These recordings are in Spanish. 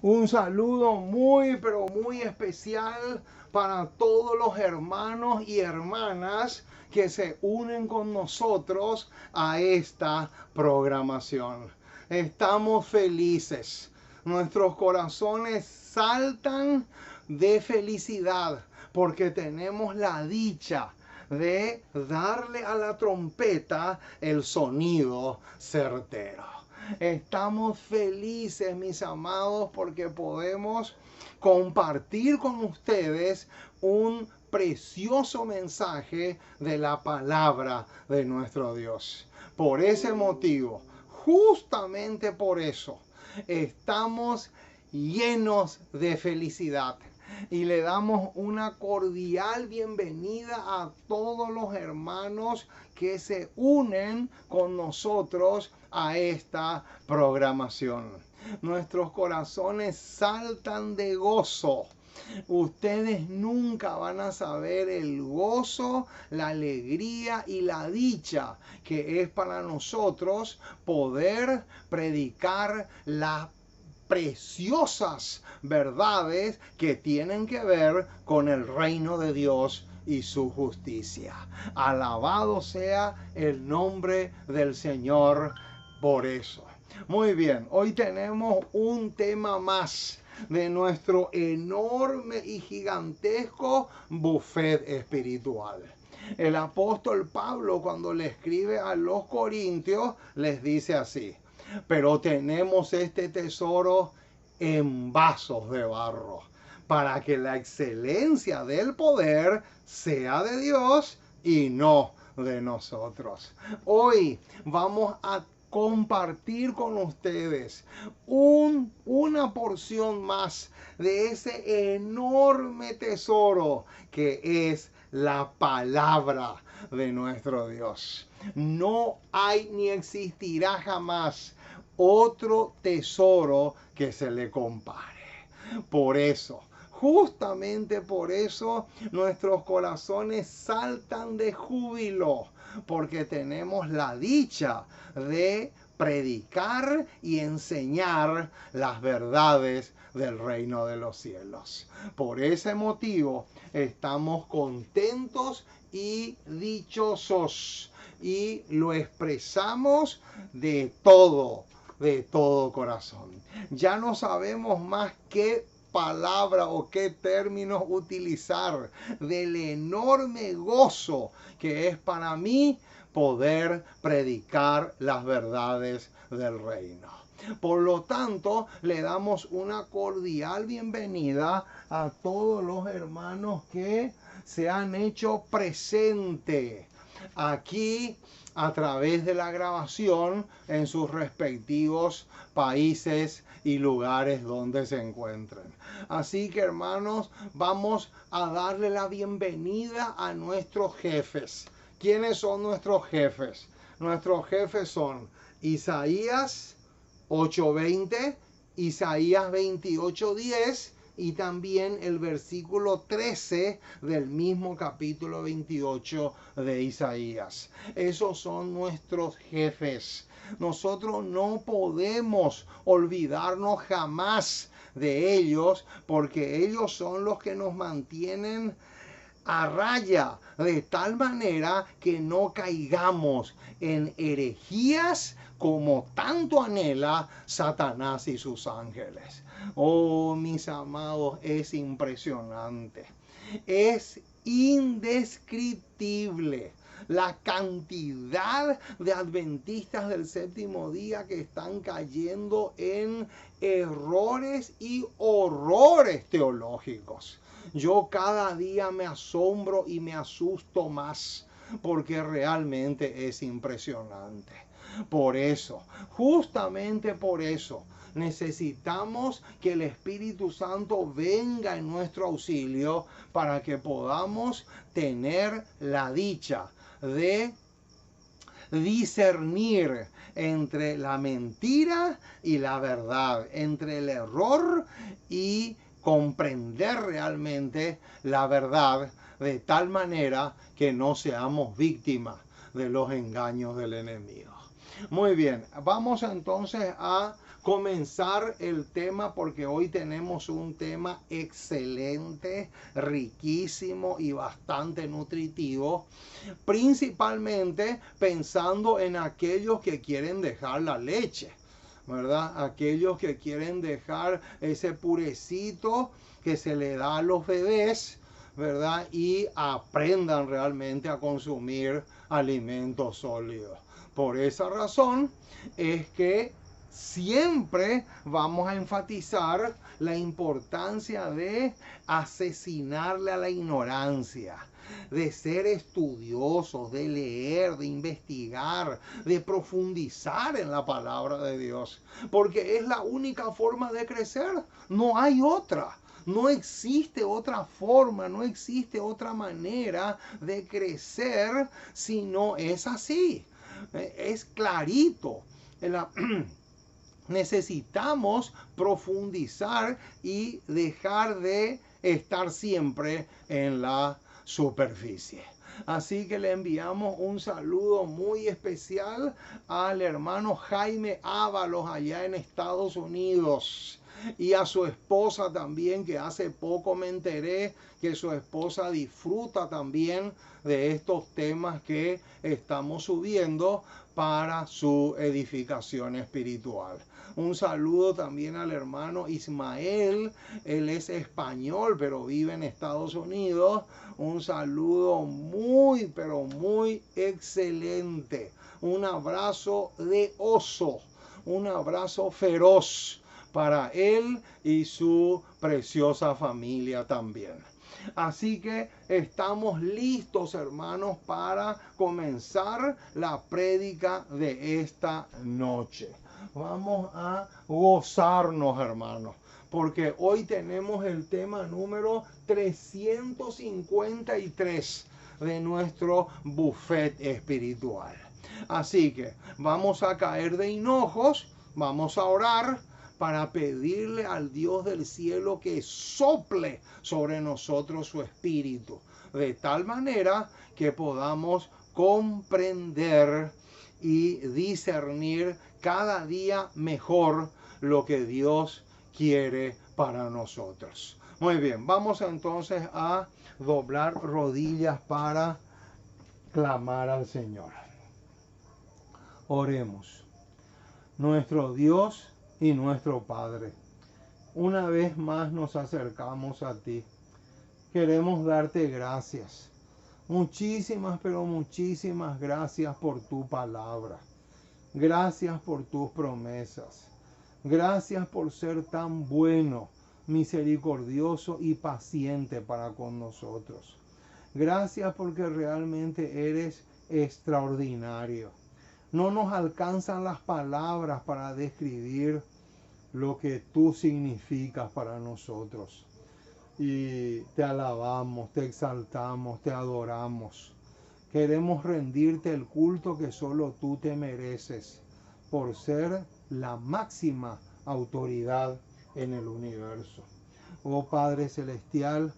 Un saludo muy, pero muy especial para todos los hermanos y hermanas que se unen con nosotros a esta programación. Estamos felices. Nuestros corazones saltan de felicidad porque tenemos la dicha de darle a la trompeta el sonido certero. Estamos felices, mis amados, porque podemos compartir con ustedes un precioso mensaje de la palabra de nuestro Dios. Por ese motivo, justamente por eso, estamos llenos de felicidad. Y le damos una cordial bienvenida a todos los hermanos que se unen con nosotros a esta programación. Nuestros corazones saltan de gozo. Ustedes nunca van a saber el gozo, la alegría y la dicha que es para nosotros poder predicar la preciosas verdades que tienen que ver con el reino de Dios y su justicia. Alabado sea el nombre del Señor por eso. Muy bien, hoy tenemos un tema más de nuestro enorme y gigantesco buffet espiritual. El apóstol Pablo, cuando le escribe a los corintios, les dice así: pero tenemos este tesoro en vasos de barro, para que la excelencia del poder sea de Dios y no de nosotros. Hoy vamos a compartir con ustedes una porción más de ese enorme tesoro que es la palabra de nuestro Dios. No hay ni existirá jamás otro tesoro que se le compare. Por eso, justamente por eso, nuestros corazones saltan de júbilo, porque tenemos la dicha de predicar y enseñar las verdades del reino de los cielos. Por ese motivo, estamos contentos y dichosos, y lo expresamos de todo corazón. Ya no sabemos más qué palabra o qué términos utilizar del enorme gozo que es para mí poder predicar las verdades del reino. Por lo tanto, le damos una cordial bienvenida a todos los hermanos que se han hecho presente aquí a través de la grabación en sus respectivos países y lugares donde se encuentren. Así que, hermanos, vamos a darle la bienvenida a nuestros jefes. ¿Quiénes son nuestros jefes? Nuestros jefes son Isaías 8:20, Isaías 28:10 y también el versículo 13 del mismo capítulo 28 de Isaías. Esos son nuestros jefes. Nosotros no podemos olvidarnos jamás de ellos, porque ellos son los que nos mantienen a raya, de tal manera que no caigamos en herejías como tanto anhela Satanás y sus ángeles. Oh, mis amados, es impresionante. Es indescriptible la cantidad de adventistas del séptimo día que están cayendo en errores y horrores teológicos. Yo cada día me asombro y me asusto más, porque realmente es impresionante. Por eso, justamente por eso, necesitamos que el Espíritu Santo venga en nuestro auxilio para que podamos tener la dicha de discernir entre la mentira y la verdad, entre el error y comprender realmente la verdad, de tal manera que no seamos víctimas de los engaños del enemigo. Muy bien, vamos entonces a comenzar el tema porque hoy tenemos un tema excelente, riquísimo y bastante nutritivo, principalmente pensando en aquellos que quieren dejar la leche, ¿verdad? Aquellos que quieren dejar ese purecito que se le da a los bebés, ¿verdad? Y aprendan realmente a consumir alimentos sólidos. Por esa razón es que siempre vamos a enfatizar la importancia de asesinarle a la ignorancia, de ser estudiosos, de leer, de investigar, de profundizar en la palabra de Dios, porque es la única forma de crecer, no hay otra. No existe otra forma, no existe otra manera de crecer si no es así. Es clarito. Necesitamos profundizar y dejar de estar siempre en la superficie. Así que le enviamos un saludo muy especial al hermano Jaime Ábalos allá en Estados Unidos. Y a su esposa también, que hace poco me enteré que su esposa disfruta también de estos temas que estamos subiendo para su edificación espiritual. Un saludo también al hermano Ismael, él es español pero vive en Estados Unidos. Un saludo muy pero muy excelente. Un abrazo de oso, un abrazo feroz para él y su preciosa familia también. Así que estamos listos, hermanos, para comenzar la prédica de esta noche. Vamos a gozarnos, hermanos, porque hoy tenemos el tema número 353 de nuestro buffet espiritual. Así que vamos a caer de hinojos, vamos a orar para pedirle al Dios del cielo que sople sobre nosotros su espíritu, de tal manera que podamos comprender y discernir cada día mejor lo que Dios quiere para nosotros. Muy bien, vamos entonces a doblar rodillas para clamar al Señor. Oremos. Nuestro Dios y nuestro Padre, una vez más nos acercamos a ti. Queremos darte gracias. Muchísimas, pero muchísimas gracias por tu palabra. Gracias por tus promesas. Gracias por ser tan bueno, misericordioso y paciente para con nosotros. Gracias porque realmente eres extraordinario. No nos alcanzan las palabras para describir lo que tú significas para nosotros. Y te alabamos, te exaltamos, te adoramos. Queremos rendirte el culto que solo tú te mereces por ser la máxima autoridad en el universo. Oh Padre Celestial,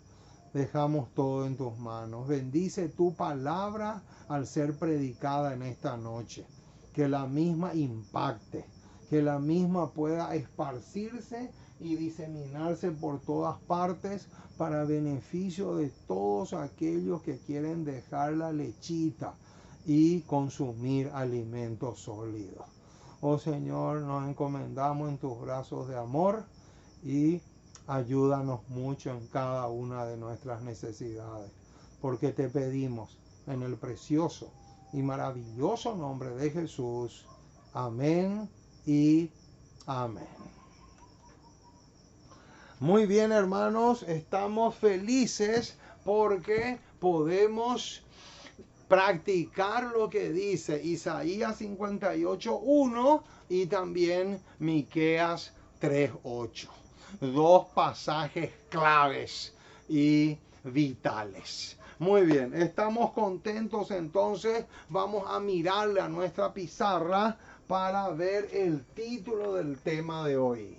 dejamos todo en tus manos. Bendice tu palabra al ser predicada en esta noche. Que la misma impacte, que la misma pueda esparcirse y diseminarse por todas partes para beneficio de todos aquellos que quieren dejar la lechita y consumir alimentos sólidos. Oh Señor, nos encomendamos en tus brazos de amor y ayúdanos mucho en cada una de nuestras necesidades, porque te pedimos en el precioso y maravilloso nombre de Jesús. Amén y amén. Muy bien, hermanos, estamos felices porque podemos practicar lo que dice Isaías 58:1 y también Miqueas 3:8. Dos pasajes claves y vitales. Muy bien, estamos contentos, entonces vamos a mirarle a nuestra pizarra para ver el título del tema de hoy.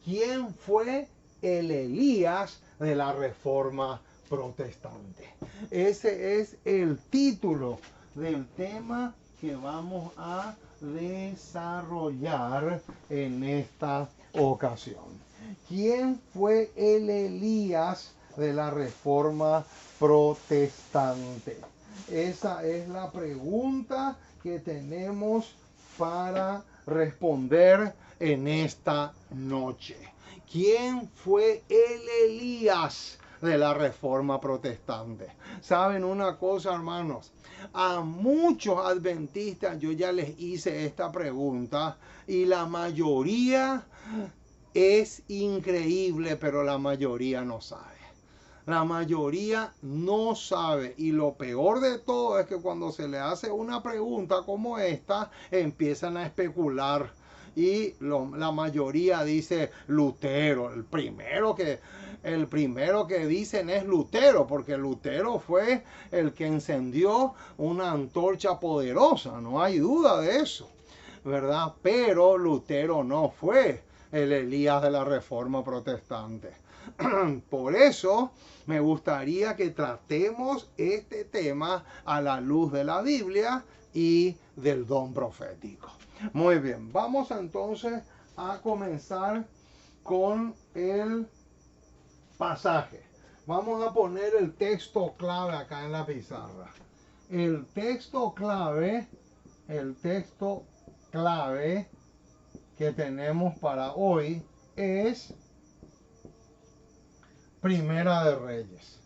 ¿Quién fue el Elías de la Reforma Protestante? Ese es el título del tema que vamos a desarrollar en esta ocasión. ¿Quién fue el Elías de la Reforma Protestante? Esa es la pregunta que tenemos para responder en esta noche. ¿Quién fue el Elías de la Reforma Protestante? ¿Saben una cosa, hermanos? A muchos adventistas yo ya les hice esta pregunta y la mayoría es increíble, pero la mayoría no sabe. La mayoría no sabe, y lo peor de todo es que cuando se le hace una pregunta como esta, empiezan a especular. Y la mayoría dice Lutero. El primero que dicen es Lutero, porque Lutero fue el que encendió una antorcha poderosa, no hay duda de eso, ¿verdad? Pero Lutero no fue el Elías de la Reforma Protestante. Por eso me gustaría que tratemos este tema a la luz de la Biblia y del don profético. Muy bien, vamos entonces a comenzar con el pasaje. Vamos a poner el texto clave acá en la pizarra. El texto clave que tenemos para hoy es Primera de Reyes.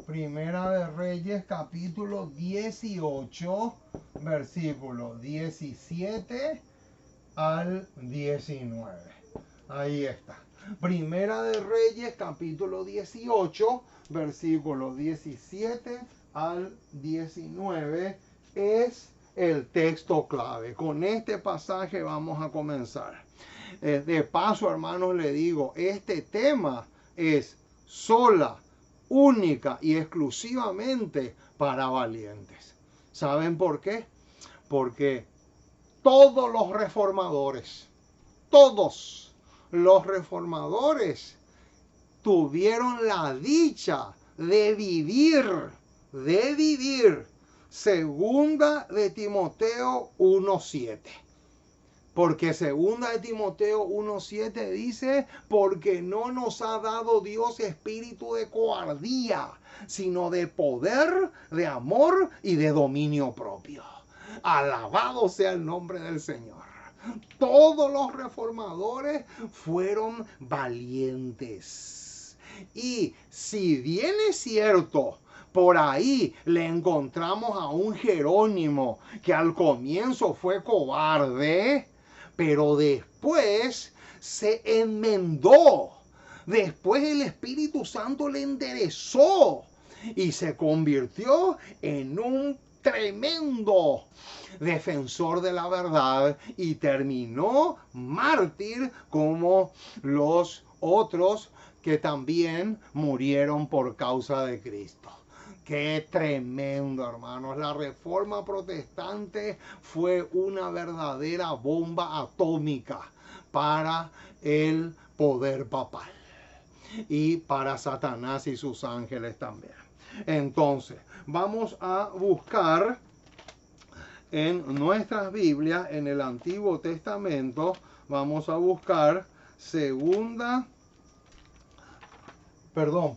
Primera de Reyes, capítulo 18, versículo 17 al 19. Ahí está. Primera de Reyes, capítulo 18, versículo 17 al 19 es el texto clave. Con este pasaje vamos a comenzar. De paso, hermanos, le digo, este tema es sola, única y exclusivamente para valientes. ¿Saben por qué? Porque todos los reformadores tuvieron la dicha de vivir segunda de Timoteo 1:7. Porque segunda de Timoteo 1:7 dice, porque no nos ha dado Dios espíritu de cobardía, sino de poder, de amor y de dominio propio. Alabado sea el nombre del Señor. Todos los reformadores fueron valientes. Y si bien es cierto, por ahí le encontramos a un Jerónimo que al comienzo fue cobarde, pero después se enmendó. Después el Espíritu Santo le enderezó y se convirtió en un tremendo defensor de la verdad y terminó mártir como los otros que también murieron por causa de Cristo. Qué tremendo, hermanos. La Reforma Protestante fue una verdadera bomba atómica para el poder papal y para Satanás y sus ángeles también. Entonces, vamos a buscar en nuestras Biblias, en el Antiguo Testamento, vamos a buscar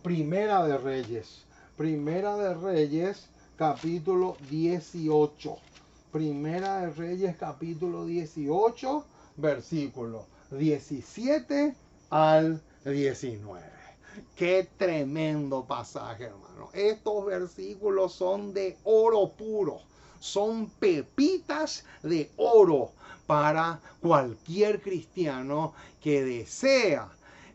Primera de Reyes. Primera de Reyes, capítulo 18. Primera de Reyes, capítulo 18, versículo 17 al 19. Qué tremendo pasaje, hermano. Estos versículos son de oro puro. Son pepitas de oro para cualquier cristiano que desea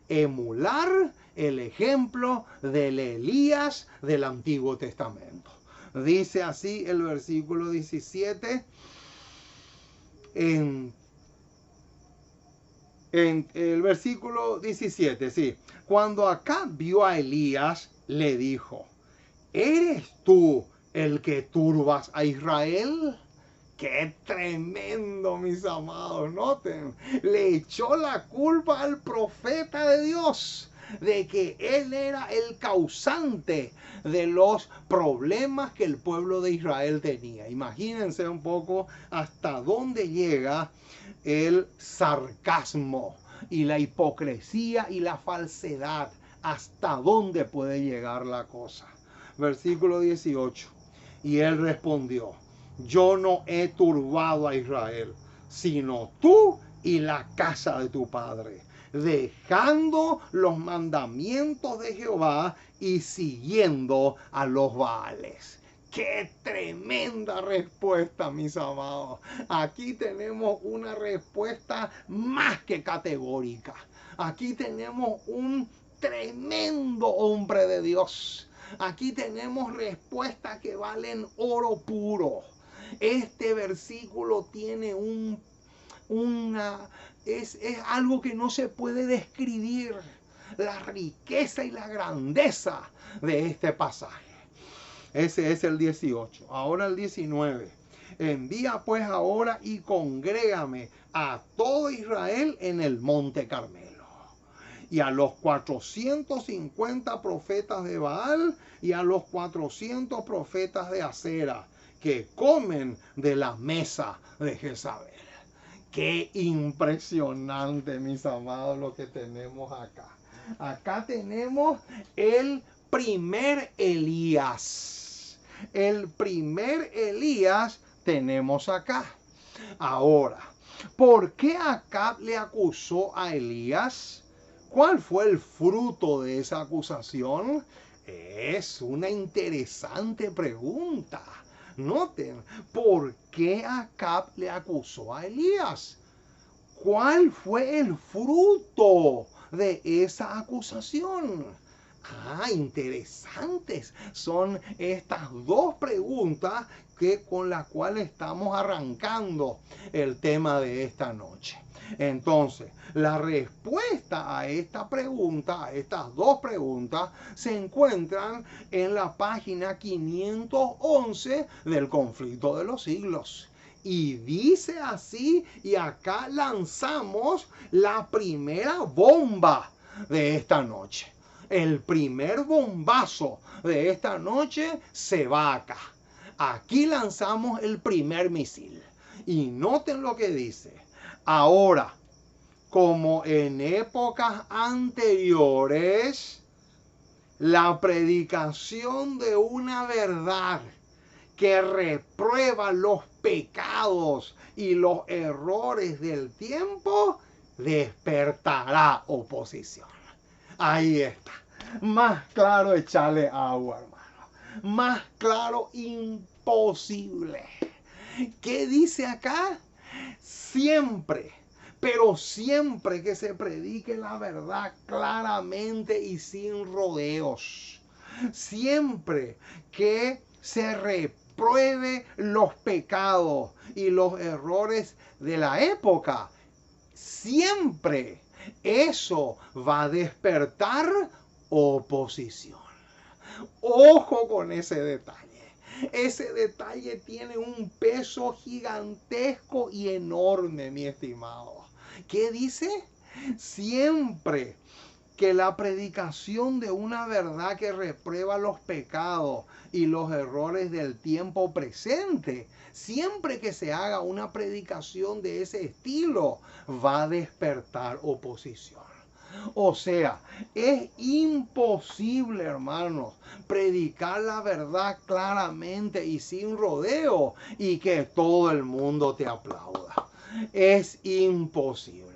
emular el ejemplo del Elías del Antiguo Testamento. Dice así el versículo 17 en el versículo 17, sí. Cuando Acab vio a Elías, le dijo, ¿eres tú el que turbas a Israel? ¡Qué tremendo, mis amados! Noten, le echó la culpa al profeta de Dios. de que él era el causante de los problemas que el pueblo de Israel tenía. Imagínense un poco hasta dónde llega el sarcasmo y la hipocresía y la falsedad. Hasta dónde puede llegar la cosa. Versículo 18. Y él respondió: yo no he turbado a Israel, sino tú y la casa de tu padre, dejando los mandamientos de Jehová y siguiendo a los Baales. ¡Qué tremenda respuesta, mis amados! Aquí tenemos una respuesta más que categórica. Aquí tenemos un tremendo hombre de Dios. Aquí tenemos respuestas que valen oro puro. Este versículo tiene es algo que no se puede describir. La riqueza y la grandeza de este pasaje. Ese es el 18. Ahora el 19. Envía pues ahora y congrégame a todo Israel en el monte Carmelo. Y a los 450 profetas de Baal y a los 400 profetas de Acera, que comen de la mesa de Jezabel. Qué impresionante, mis amados, lo que tenemos acá. Acá tenemos el primer Elías. El primer Elías tenemos acá. Ahora, ¿por qué Acab le acusó a Elías? ¿Cuál fue el fruto de esa acusación? Es una interesante pregunta. Noten, ¿por qué Acab le acusó a Elías? ¿Cuál fue el fruto de esa acusación? Interesantes son estas dos preguntas con las cuales estamos arrancando el tema de esta noche. Entonces, la respuesta a esta pregunta, a estas dos preguntas, se encuentran en la página 511 del Conflicto de los Siglos. Y dice así, y acá lanzamos la primera bomba de esta noche. El primer bombazo de esta noche se va acá. Aquí lanzamos el primer misil. Y noten lo que dice. Ahora, como en épocas anteriores, la predicación de una verdad que reprueba los pecados y los errores del tiempo, despertará oposición. Ahí está. Más claro echarle agua, hermano. Más claro imposible. ¿Qué dice acá? Siempre, pero siempre que se predique la verdad claramente y sin rodeos. Siempre que se repruebe los pecados y los errores de la época. Siempre eso va a despertar oposición. Ojo con ese detalle. Ese detalle tiene un peso gigantesco y enorme, mi estimado. ¿Qué dice? Siempre que la predicación de una verdad que reprueba los pecados y los errores del tiempo presente, siempre que se haga una predicación de ese estilo, va a despertar oposición. O sea, es imposible, hermanos, predicar la verdad claramente y sin rodeo y que todo el mundo te aplauda. Es imposible.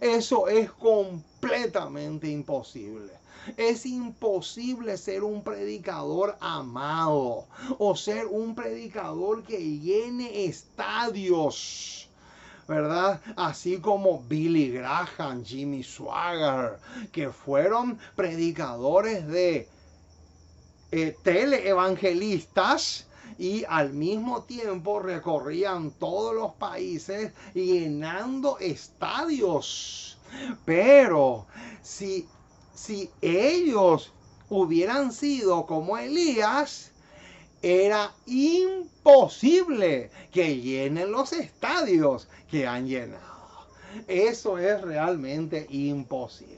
Eso es completamente imposible. Es imposible ser un predicador amado o ser un predicador que llene estadios, ¿verdad? Así como Billy Graham, Jimmy Swaggart, que fueron predicadores de teleevangelistas y al mismo tiempo recorrían todos los países llenando estadios. Pero si ellos hubieran sido como Elías, era imposible que llenen los estadios que han llenado. Eso es realmente imposible.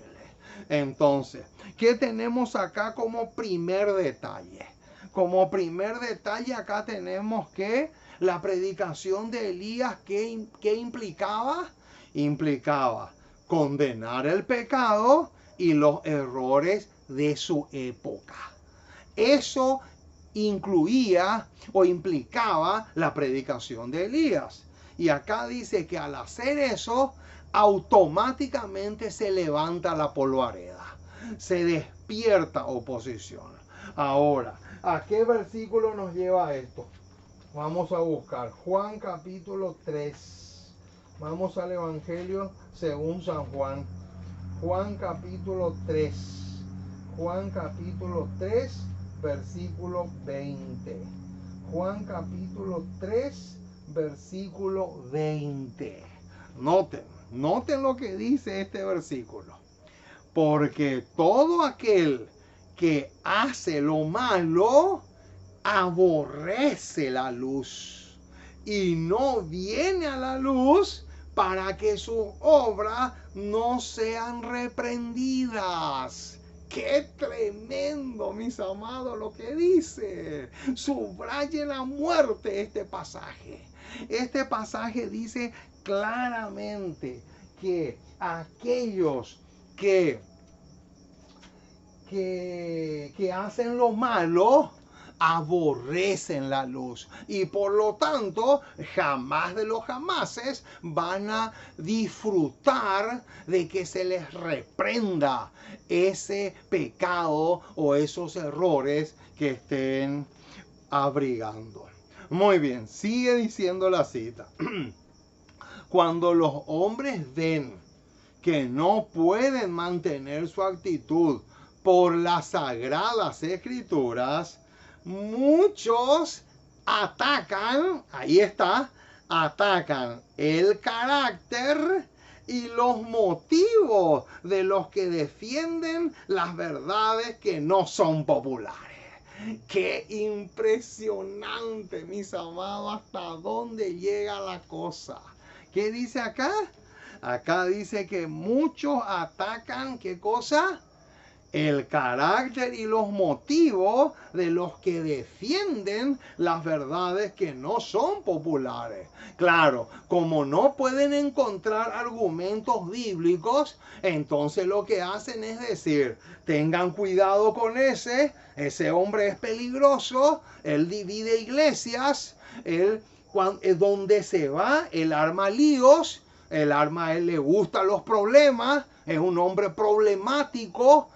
Entonces, ¿qué tenemos acá como primer detalle? Como primer detalle acá tenemos que la predicación de Elías, ¿qué implicaba? Implicaba condenar el pecado y los errores de su época. Eso incluía o implicaba la predicación de Elías. Y acá dice que al hacer eso, automáticamente se levanta la polvareda, se despierta oposición. Ahora, ¿a qué versículo nos lleva esto? Vamos a buscar Juan capítulo 3. Vamos al Evangelio según San Juan. Juan capítulo 3. Juan capítulo 3, versículo 20. Juan capítulo 3, versículo 20. Noten lo que dice este versículo. Porque todo aquel que hace lo malo aborrece la luz y no viene a la luz para que sus obras no sean reprendidas. ¡Qué tremendo, mis amados, lo que dice! Subraye la muerte este pasaje. Este pasaje dice claramente que aquellos que hacen lo malo aborrecen la luz y por lo tanto jamás de los jamases van a disfrutar de que se les reprenda ese pecado o esos errores que estén abrigando. Muy bien, sigue diciendo la cita. Cuando los hombres ven que no pueden mantener su actitud por las sagradas escrituras, muchos atacan, ahí está, atacan el carácter y los motivos de los que defienden las verdades que no son populares. Qué impresionante, mis amados, hasta dónde llega la cosa. ¿Qué dice acá? Acá dice que muchos atacan, ¿qué cosa? El carácter y los motivos de los que defienden las verdades que no son populares. Claro, como no pueden encontrar argumentos bíblicos, entonces lo que hacen es decir, tengan cuidado con ese hombre es peligroso, él divide iglesias, donde se va, él arma líos, a él le gustan los problemas, es un hombre problemático.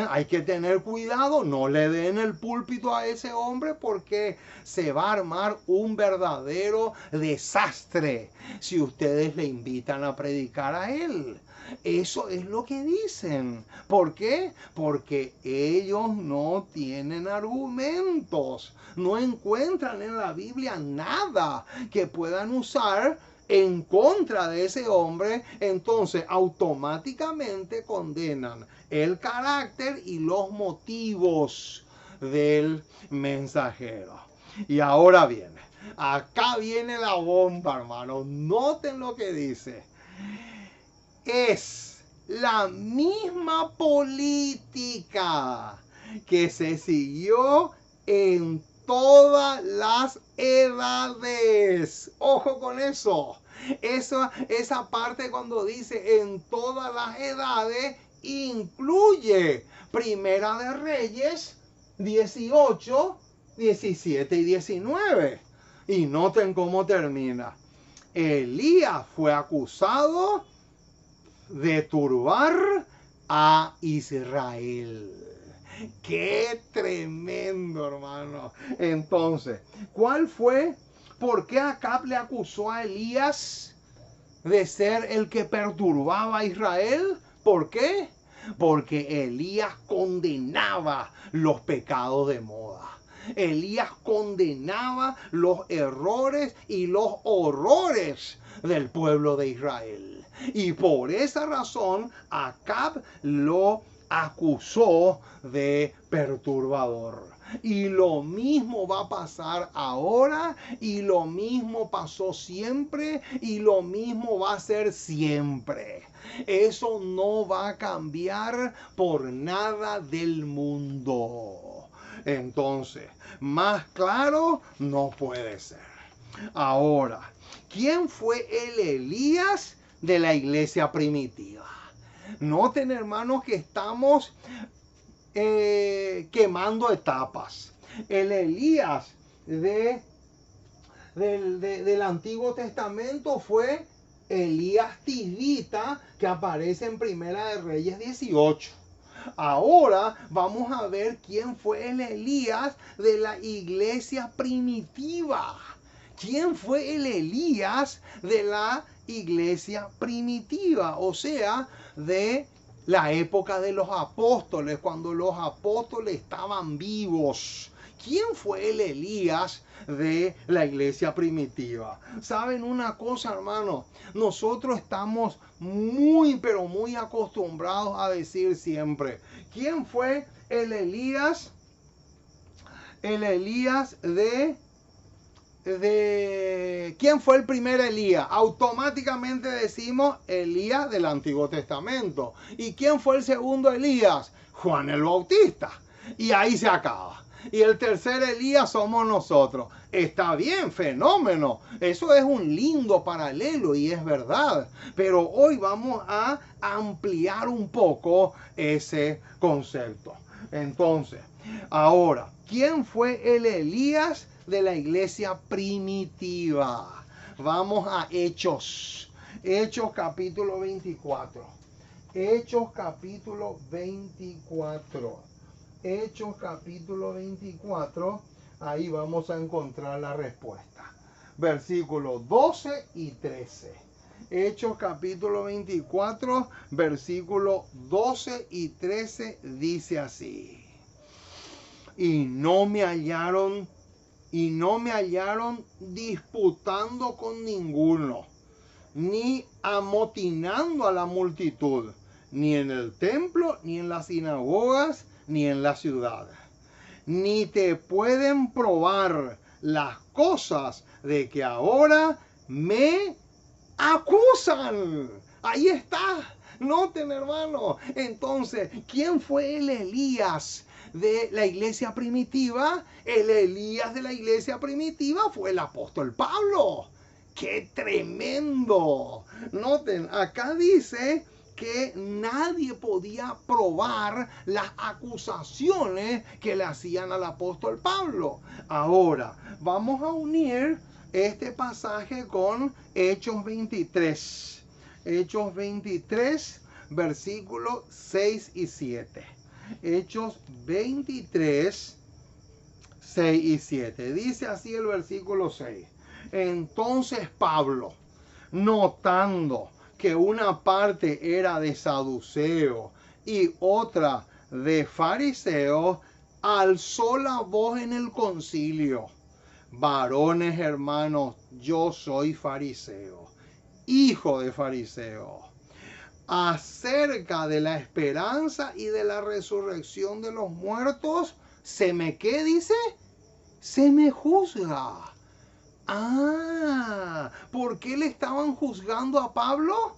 Hay que tener cuidado, no le den el púlpito a ese hombre porque se va a armar un verdadero desastre si ustedes le invitan a predicar a él. Eso es lo que dicen. ¿Por qué? Porque ellos no tienen argumentos, no encuentran en la Biblia nada que puedan usar en contra de ese hombre, entonces automáticamente condenan el carácter y los motivos del mensajero. Y ahora viene, acá viene la bomba, hermano. Noten lo que dice. Es la misma política que se siguió en todas las edades. Ojo con eso. Esa parte cuando dice en todas las edades incluye Primera de Reyes 18, 17 y 19. Y noten cómo termina. Elías fue acusado de turbar a Israel. Qué tremendo, hermano. Entonces, ¿por qué Acab le acusó a Elías de ser el que perturbaba a Israel? ¿Por qué? Porque Elías condenaba los pecados de moda. Elías condenaba los errores y los horrores del pueblo de Israel. Y por esa razón, Acab lo acusó de perturbador. Y lo mismo va a pasar ahora, y lo mismo pasó siempre, y lo mismo va a ser siempre. Eso no va a cambiar por nada del mundo. Entonces, más claro no puede ser. Ahora, ¿quién fue el Elías de la iglesia primitiva? Noten, hermanos, que estamos quemando etapas. El Elías del Antiguo Testamento fue Elías Tisbita, que aparece en Primera de Reyes 18. Ahora vamos a ver quién fue el Elías de la iglesia primitiva. ¿Quién fue el Elías de la iglesia primitiva? O sea, de la época de los apóstoles, cuando los apóstoles estaban vivos. ¿Quién fue el Elías de la iglesia primitiva? ¿Saben una cosa, hermano? Nosotros estamos muy, pero muy acostumbrados a decir siempre, ¿quién fue el Elías? El Elías ¿quién fue el primer Elías? Automáticamente decimos Elías del Antiguo Testamento. ¿Y quién fue el segundo Elías? Juan el Bautista. Y ahí se acaba. Y el tercer Elías somos nosotros. Está bien, fenómeno. Eso es un lindo paralelo y es verdad. Pero hoy vamos a ampliar un poco ese concepto. Entonces, ahora, ¿quién fue el Elías de la iglesia primitiva? Vamos a Hechos. Hechos capítulo 24. Hechos capítulo 24. Hechos capítulo 24. Ahí vamos a encontrar la respuesta. Versículos 12 y 13. Hechos capítulo 24, versículos 12 y 13 dice así. Y no me hallaron disputando con ninguno, ni amotinando a la multitud, ni en el templo, ni en las sinagogas, ni en la ciudad. Ni te pueden probar las cosas de que ahora me acusan. Ahí está. Noten, hermano. Entonces, ¿quién fue el Elías de la iglesia primitiva? El Elías de la iglesia primitiva fue el apóstol Pablo. ¡Qué tremendo! Noten, acá dice que nadie podía probar las acusaciones que le hacían al apóstol Pablo. Ahora, vamos a unir este pasaje con Hechos 23. Hechos 23, versículos 6 y 7. Hechos 23, 6 y 7. Dice así el versículo 6. Entonces Pablo, notando que una parte era de saduceo y otra de fariseo, alzó la voz en el concilio. Varones hermanos, yo soy fariseo, hijo de fariseo. Acerca de la esperanza y de la resurrección de los muertos, ¿se me qué dice? Se me juzga. ¿Por qué le estaban juzgando a Pablo?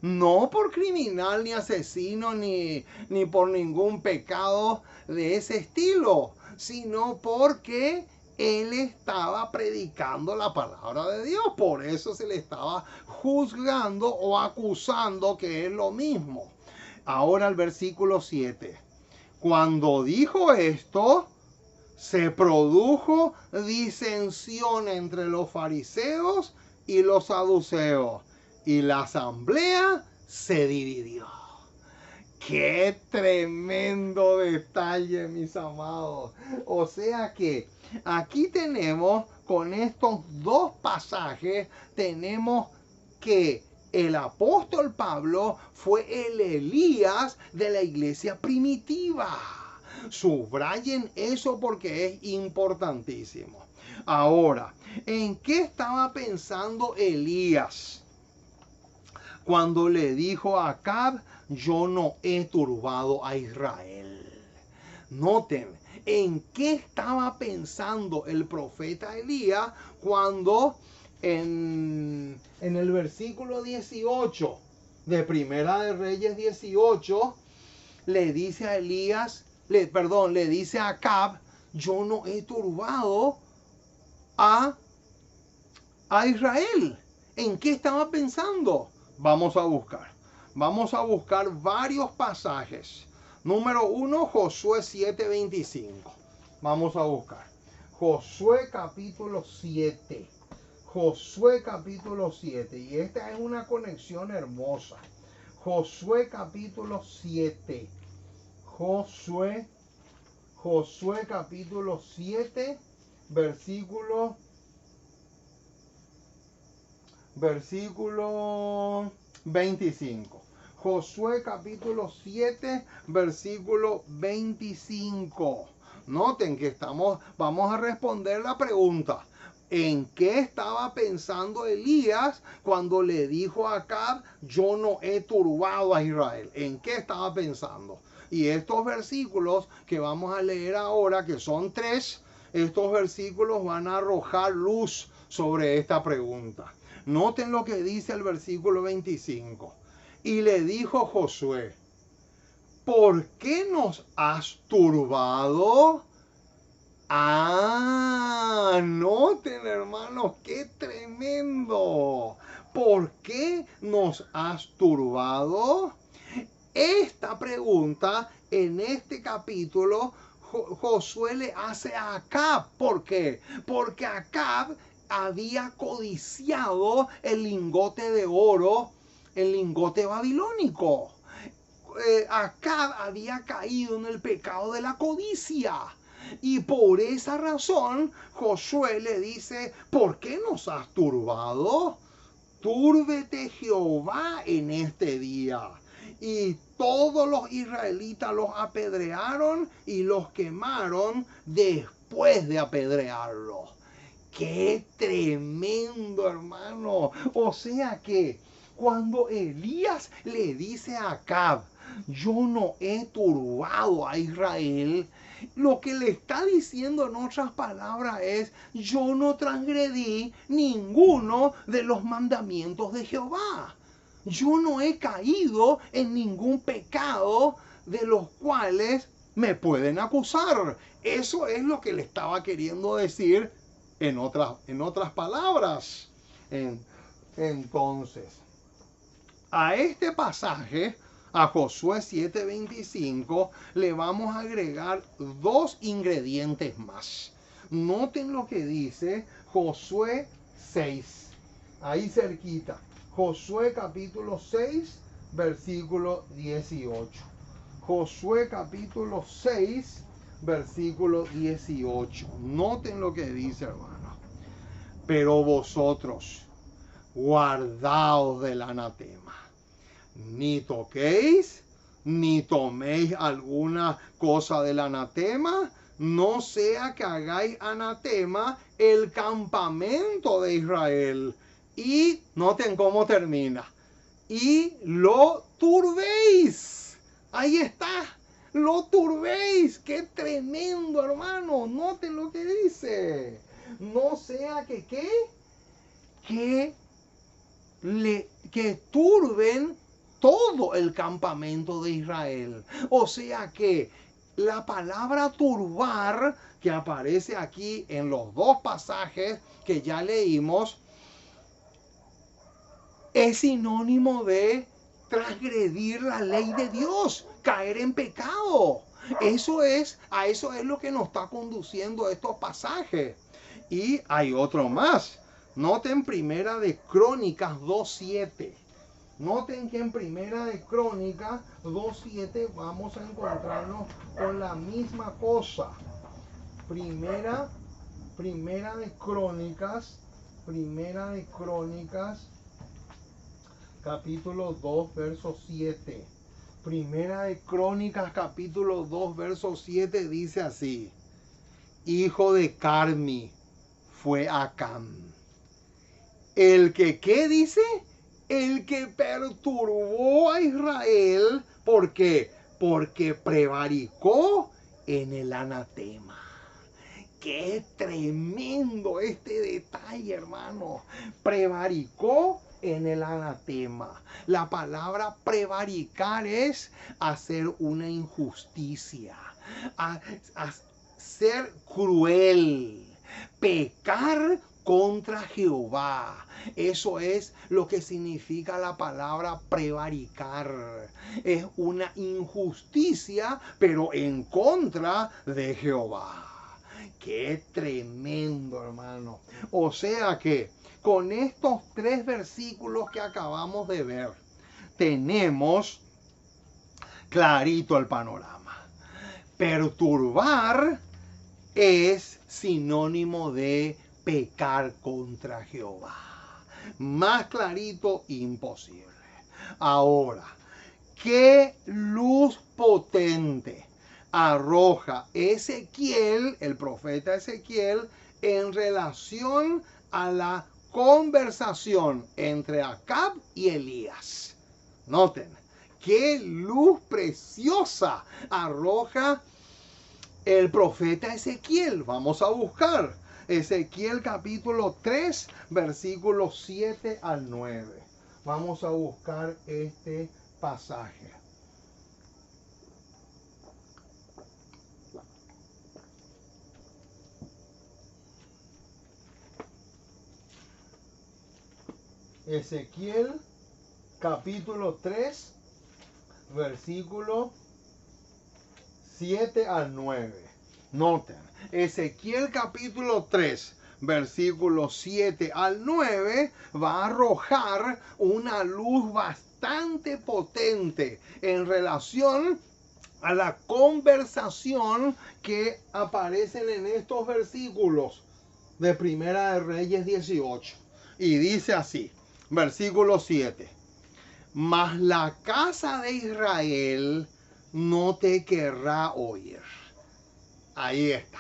No por criminal, ni asesino, ni por ningún pecado de ese estilo, sino porque él estaba predicando la palabra de Dios. Por eso se le estaba juzgando o acusando, que es lo mismo. Ahora el versículo 7. Cuando dijo esto, se produjo disensión entre los fariseos y los saduceos, y la asamblea se dividió. ¡Qué tremendo detalle, mis amados! O sea que aquí tenemos, con estos dos pasajes, tenemos que el apóstol Pablo fue el Elías de la iglesia primitiva. Subrayen eso porque es importantísimo. Ahora, ¿en qué estaba pensando Elías cuando le dijo a Acab, yo no he turbado a Israel? Noten, ¿En qué estaba pensando el profeta Elías cuando en el versículo 18 de Primera de Reyes 18 le dice a Elías, le dice a Acab, yo no he turbado a Israel? ¿En qué estaba pensando? Vamos a buscar varios pasajes. Número 1, Josué 7:25. Vamos a buscar. Josué capítulo 7. Josué capítulo 7. Y esta es una conexión hermosa. Josué capítulo 7. Josué capítulo 7, versículo 25. Josué capítulo 7, versículo 25. Noten que vamos a responder la pregunta. ¿En qué estaba pensando Elías cuando le dijo a Acab, yo no he turbado a Israel? ¿En qué estaba pensando? Y estos versículos que vamos a leer ahora, que son 3, estos versículos van a arrojar luz sobre esta pregunta. Noten lo que dice el versículo 25. Y le dijo Josué, ¿por qué nos has turbado? Noten, hermanos, qué tremendo. ¿Por qué nos has turbado? Esta pregunta en este capítulo Josué le hace a Acab. ¿Por qué? Porque Acab había codiciado el lingote de oro, el lingote babilónico. Acab había caído en el pecado de la codicia. Y por esa razón Josué le dice, ¿por qué nos has turbado? Túrbete Jehová en este día. Y todos los israelitas los apedrearon y los quemaron después de apedrearlos. ¡Qué tremendo, hermano! O sea que cuando Elías le dice a Acab, yo no he turbado a Israel, lo que le está diciendo en otras palabras es, yo no transgredí ninguno de los mandamientos de Jehová. Yo no he caído en ningún pecado de los cuales me pueden acusar. Eso es lo que le estaba queriendo decir en otras palabras. Entonces, a este pasaje, a Josué 7:25, le vamos a agregar 2 ingredientes más. Noten lo que dice Josué 6, ahí cerquita. Josué capítulo 6, versículo 18. Josué capítulo 6, versículo 18. Noten lo que dice, hermano. Pero vosotros, guardaos del anatema. Ni toquéis, ni toméis alguna cosa del anatema, no sea que hagáis anatema el campamento de Israel. Y noten cómo termina. Y lo turbéis. Ahí está. Lo turbéis. Qué tremendo, hermano. Noten lo que dice. No sea que ¿qué? Que turben todo el campamento de Israel. O sea que la palabra turbar, que aparece aquí en los 2 pasajes que ya leímos, es sinónimo de transgredir la ley de Dios, caer en pecado. A eso es lo que nos está conduciendo estos pasajes. Y hay otro más. Noten Primera de Crónicas 2:7. Noten que en Primera de Crónicas 2:7 vamos a encontrarnos con la misma cosa. Primera de Crónicas, capítulo 2, verso 7. Primera de Crónicas, capítulo 2, verso 7 dice así: hijo de Carmi fue Acán. El que, ¿qué dice? El que perturbó a Israel. ¿Por qué? Porque prevaricó en el anatema. Qué tremendo este detalle, hermano. Prevaricó en el anatema. La palabra prevaricar es hacer una injusticia, ser cruel, pecar contra Jehová. Eso es lo que significa la palabra prevaricar. Es una injusticia, pero en contra de Jehová. Qué tremendo, hermano. O sea que con estos 3 versículos que acabamos de ver, tenemos clarito el panorama. Perturbar es sinónimo de pecar contra Jehová. Más clarito, imposible. Ahora, qué luz potente arroja Ezequiel, el profeta Ezequiel, en relación a la conversación entre Acab y Elías. Noten, qué luz preciosa arroja el profeta Ezequiel. Vamos a buscar Ezequiel capítulo 3, versículos 7 al 9. Vamos a buscar este pasaje. Ezequiel capítulo 3, versículo 7 al 9. Noten, Ezequiel capítulo 3, versículo 7 al 9 va a arrojar una luz bastante potente en relación a la conversación que aparecen en estos versículos de Primera de Reyes 18. Y dice así, versículo 7. Mas la casa de Israel no te querrá oír. Ahí está.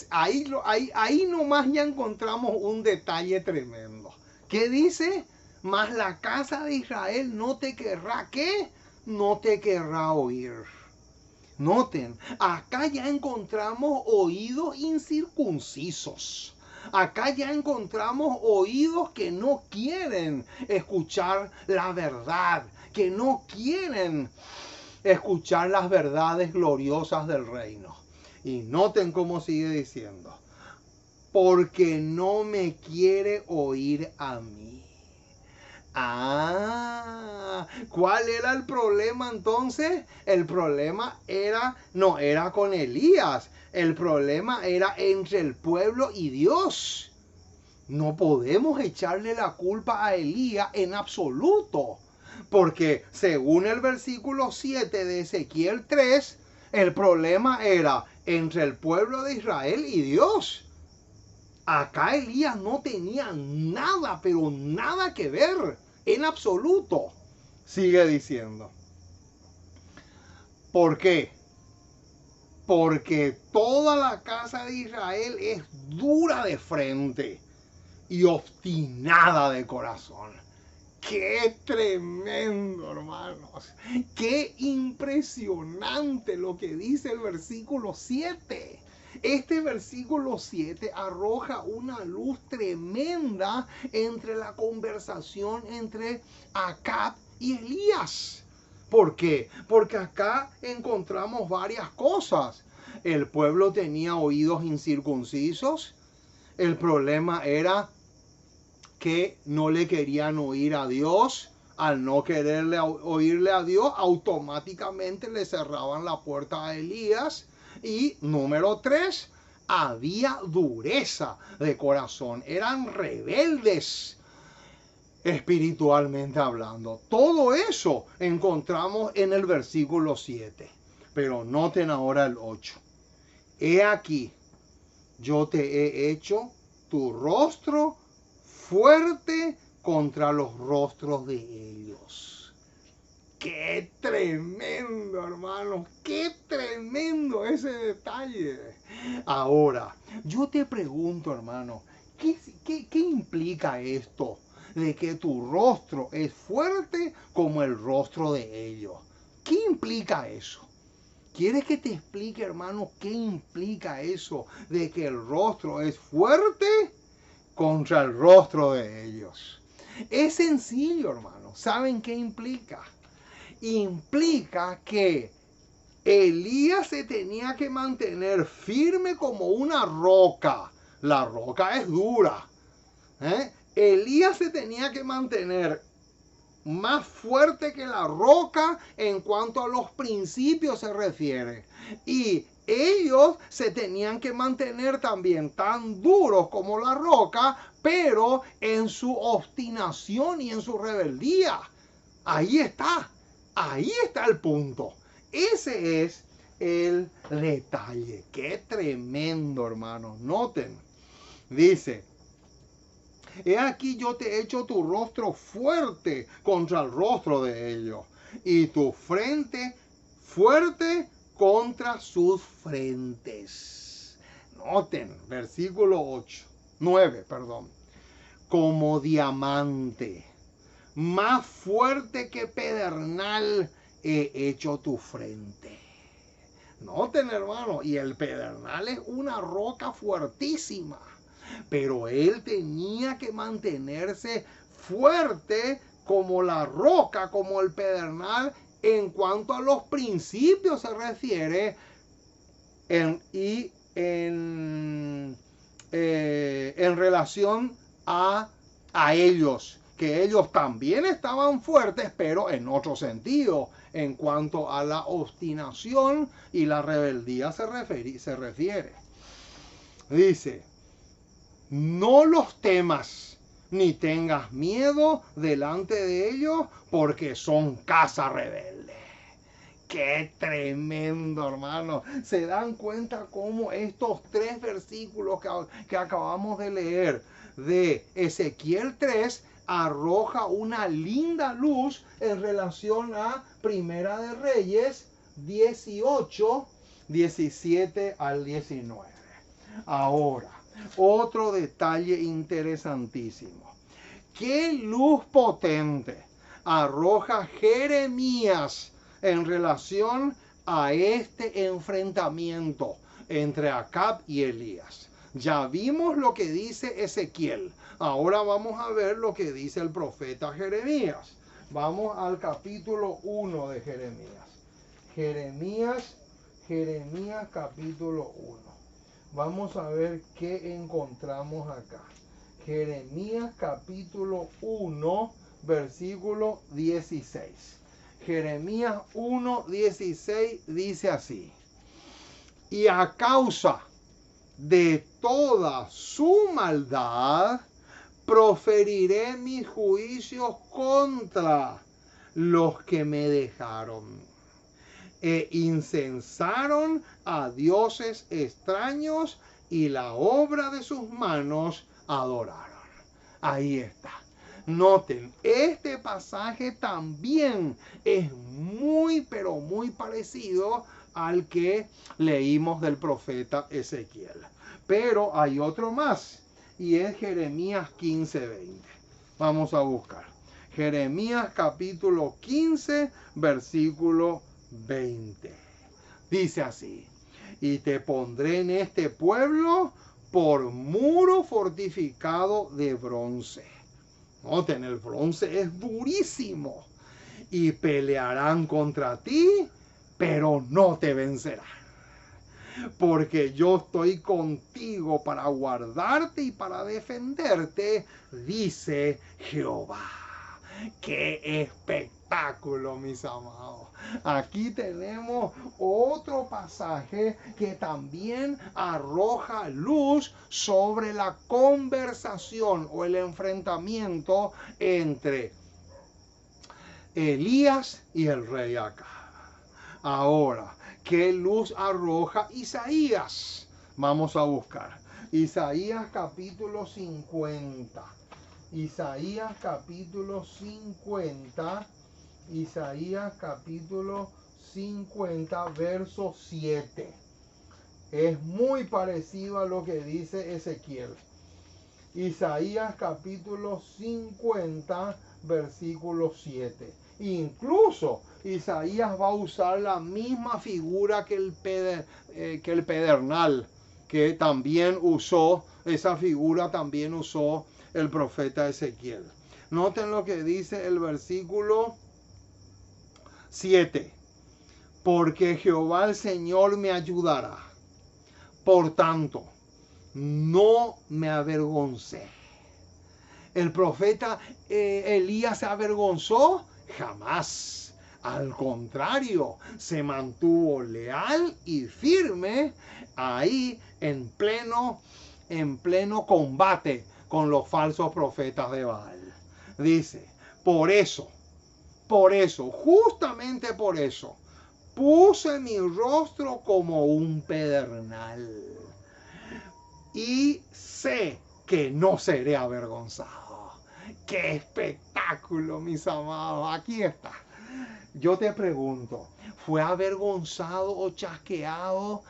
Ahí nomás ya encontramos un detalle tremendo. ¿Qué dice? Mas la casa de Israel no te querrá, ¿qué? No te querrá oír. Noten, acá ya encontramos oídos incircuncisos. Acá ya encontramos oídos que no quieren escuchar la verdad, que no quieren escuchar las verdades gloriosas del reino. Y noten cómo sigue diciendo, porque no me quiere oír a mí. ¿Cuál era el problema entonces? El problema no era con Elías. El problema era entre el pueblo y Dios. No podemos echarle la culpa a Elías en absoluto. Porque según el versículo 7 de Ezequiel 3, el problema era entre el pueblo de Israel y Dios. Acá Elías no tenía nada, pero nada que ver, en absoluto. Sigue diciendo. ¿Por qué? Porque toda la casa de Israel es dura de frente y obstinada de corazón. ¡Qué tremendo, hermanos! ¡Qué impresionante lo que dice el versículo 7! Este versículo 7 arroja una luz tremenda entre la conversación entre Acab y Elías. ¿Por qué? Porque acá encontramos varias cosas. El pueblo tenía oídos incircuncisos. El problema era que no le querían oír a Dios. Al no quererle oírle a Dios, automáticamente le cerraban la puerta a Elías. Y número 3, había dureza de corazón. Eran rebeldes espiritualmente hablando. Todo eso encontramos en el versículo 7. Pero noten ahora el 8. He aquí, yo te he hecho tu rostro fuerte contra los rostros de ellos. ¡Qué tremendo, hermano! ¡Qué tremendo ese detalle! Ahora, yo te pregunto, hermano, ¿qué implica esto de que tu rostro es fuerte como el rostro de ellos? ¿Qué implica eso? ¿Quieres que te explique, hermano, qué implica eso de que el rostro es fuerte contra el rostro de ellos? Es sencillo, hermano. ¿Saben qué implica? Implica que Elías se tenía que mantener firme como una roca. La roca es dura. Elías se tenía que mantener más fuerte que la roca en cuanto a los principios se refiere. Y ellos se tenían que mantener también tan duros como la roca, pero en su obstinación y en su rebeldía. Ahí está el punto. Ese es el detalle. Qué tremendo, hermanos. Noten, dice: he aquí yo te he hecho tu rostro fuerte contra el rostro de ellos, y tu frente fuerte contra sus frentes. Noten, versículo 9, como diamante, más fuerte que pedernal he hecho tu frente. Noten, hermano, y el pedernal es una roca fuertísima. Pero él tenía que mantenerse fuerte como la roca, como el pedernal, en cuanto a los principios se refiere, en relación a ellos, que ellos también estaban fuertes, pero en otro sentido, en cuanto a la obstinación y la rebeldía se refiere. Dice: no los temas, ni tengas miedo delante de ellos, porque son casa rebelde. Qué tremendo, hermano. Se dan cuenta cómo estos 3 versículos que acabamos de leer de Ezequiel 3 arroja una linda luz en relación a Primera de Reyes 18, 17 al 19. Ahora, otro detalle interesantísimo. ¿Qué luz potente arroja Jeremías en relación a este enfrentamiento entre Acab y Elías? Ya vimos lo que dice Ezequiel. Ahora vamos a ver lo que dice el profeta Jeremías. Vamos al capítulo 1 de Jeremías. Jeremías capítulo 1. Vamos a ver qué encontramos acá. Jeremías capítulo 1, versículo 16. Jeremías 1, 16 dice así: y a causa de toda su maldad, proferiré mis juicios contra los que me dejaron e incensaron a dioses extraños y la obra de sus manos adoraron. Ahí está. Noten, este pasaje también es muy, pero muy parecido al que leímos del profeta Ezequiel. Pero hay otro más, y es Jeremías 15:20. Vamos a buscar. Jeremías capítulo 15, versículo 20. Dice así: y te pondré en este pueblo por muro fortificado de bronce. Noten, el bronce es durísimo. Y pelearán contra ti, pero no te vencerán. Porque yo estoy contigo para guardarte y para defenderte, dice Jehová. ¡Qué espectáculo, mis amados! Aquí tenemos otro pasaje que también arroja luz sobre la conversación o el enfrentamiento entre Elías y el rey Acab. Ahora, ¿qué luz arroja Isaías? Vamos a buscar. Isaías capítulo 50. Isaías capítulo 50. Isaías capítulo 50, verso 7. Es muy parecido a lo que dice Ezequiel. Isaías capítulo 50, versículo 7. Incluso Isaías va a usar la misma figura que el pedernal, que también usó, esa figura también usó el profeta Ezequiel. Noten lo que dice el versículo 7. Porque Jehová el Señor me ayudará. Por tanto, no me avergoncé. ¿El profeta Elías se avergonzó? Jamás. Al contrario, se mantuvo leal y firme ahí en pleno combate con los falsos profetas de Baal. Dice, por eso, justamente por eso, puse mi rostro como un pedernal y sé que no seré avergonzado. ¡Qué espectáculo, mis amados! Aquí está. Yo te pregunto, ¿fue avergonzado o chasqueado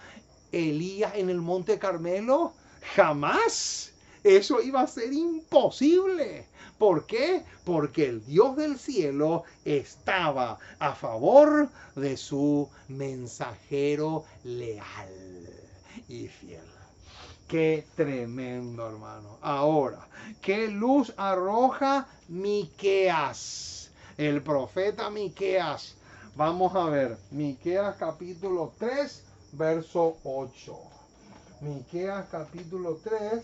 Elías en el Monte Carmelo? ¡Jamás! Eso iba a ser imposible. ¿Por qué? Porque el Dios del cielo estaba a favor de su mensajero leal y fiel. Qué tremendo, hermano. Ahora, ¿qué luz arroja Miqueas? El profeta Miqueas. Vamos a ver, Miqueas capítulo 3, verso 8. Miqueas capítulo 3,